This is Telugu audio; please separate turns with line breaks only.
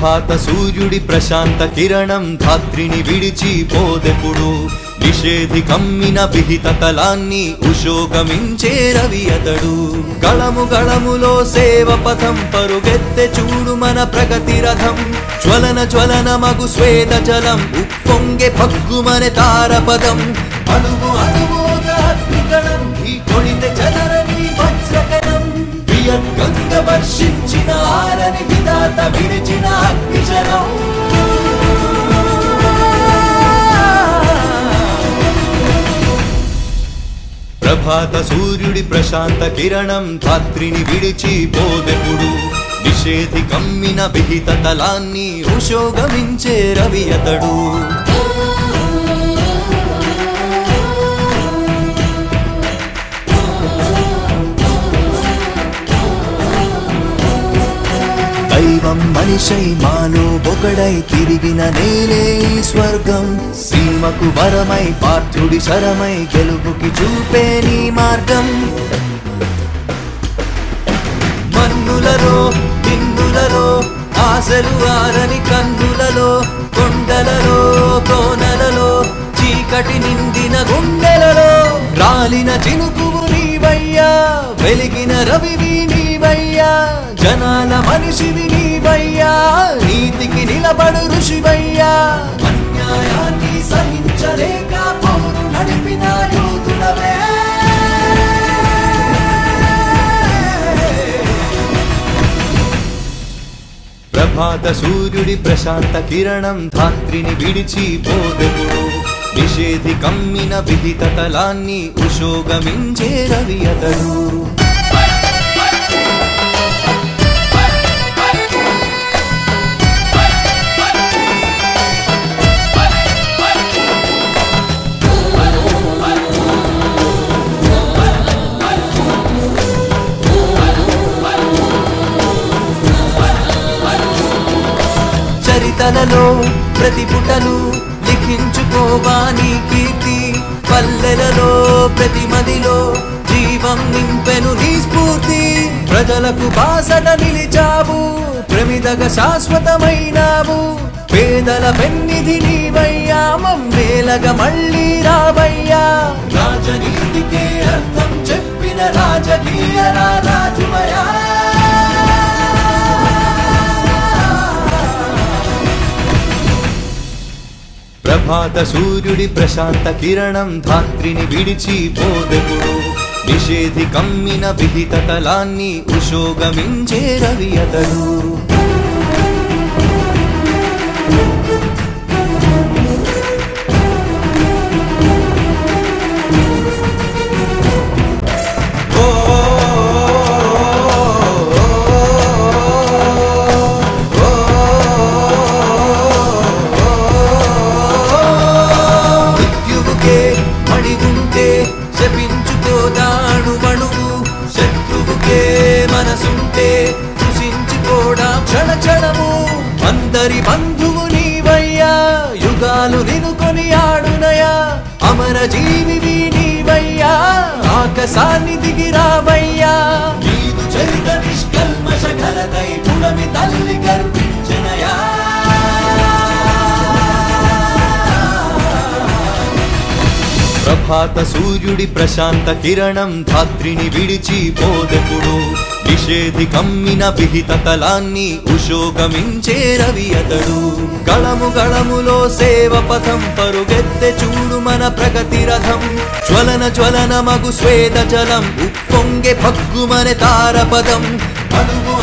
ప్రభాత సూర్యుడి ప్రశాంత కిరణం ధాత్రిని విడిచి పోదెప్పుడు నిషేధి కమ్మిన విహిత తలాన్ని ఉశోకమించే రవి అతడు గళము గళములో సేవ పథం పరుగెత్తె చూడు మన ప్రగతి రథం జ్వలన జ్వలన మగు శ్వేత జలం ఉప్పొంగె భగ్గుమనే తారపదం అణువు అణువుగా అగ్నికణం ఈ కొడితే చదరని వజ్రకణం ప్రియగంగ వర్షించిన ఆరని విధాత విడిచిన అగ్నిజలం ప్రభాత సూర్యుడి ప్రశాంత కిరణం ధాత్రిని విడిచి పోదెప్పుడు నిషేధి కమ్మిన విహిత తలాన్ని ఉశోగమించే రవి అతడు దైవం మనిషై మానో ఒకడై తిరిగిన నేలే స్వర్గం సీమకు వరమై పార్థుడి శరమై గెలుపుకి చూపే నీ మార్గం మన్నులలో నిన్నులలో ఆశలు ఆరని కన్నులలో కొండలలో కోనలలో చీకటి నిండిన గుండెలలో రాలిన చినుకువు నీవయ్యా వెలిగిన రవివి నీవయ్యా జనాల మనిషివి నీవయ్యా నీతికి నిలబడు ఋషివయ్యా అన్యాయాన్ని సహించలేక పోరు నడిపిన యోధుడవే ప్రభాత సూర్యుడి ప్రశాంత కిరణం ధాత్రిని విడిచి పోదెప్పుడు నిషేధి కమ్మిన విహిత తలాన్ని ఉశోగమించే రవి అతడు చరితలలో ప్రతి పుటలు లిఖించుకోవాని కీర్తి పల్లెలలో ప్రతి మదిలో జీవం నింపెను నీ స్ఫూర్తి ప్రజలకు బాసట నిలిచావు ప్రమిదగ శాశ్వతమైనావు పేదల పెన్నిధి నీవయ్యా మమ్మేలగా మళ్ళీ రావయ్యా రాజనీతికే అర్థం చెప్పిన రాజకీయ రాజువయ్యా ప్రభాత సూర్యుడి ప్రశాంత కిరణం ధాత్రిని విడిచి పోదెప్పుడు నిషేధి కమ్మిన విహిత తలాన్ని ఉశోగమించే రవి అతడు శపించుకోదాడు మణువు శత్రువుకే మనసుంటే కృషించిపోడా క్షణ క్షణము అందరి బంధువు నీవయ్యా యుగాలు నినుకొని ఆడునయా అమర జీవివి నీవయ్యా ఆకాశాన్ని దిగి రావయ్యా నీదు చరిత నిష్కల్మష ఘనతై పుడమి తల్లి గర్వించనయా ప్రభాత సూర్యుడి ప్రశాంత కిరణం ధాత్రిని విడిచి పోదెప్పుడు నిషేధి కమ్మిన విహిత తలాన్ని ఉశోకమించే రవి అతడు గళము గళములో సేవ పథం పరుగెత్తె చూడు మన ప్రగతి రథం జ్వలన జ్వలన మగు శ్వేత జలం ఉప్పొంగె భగ్గుమనే తారపదం అణువు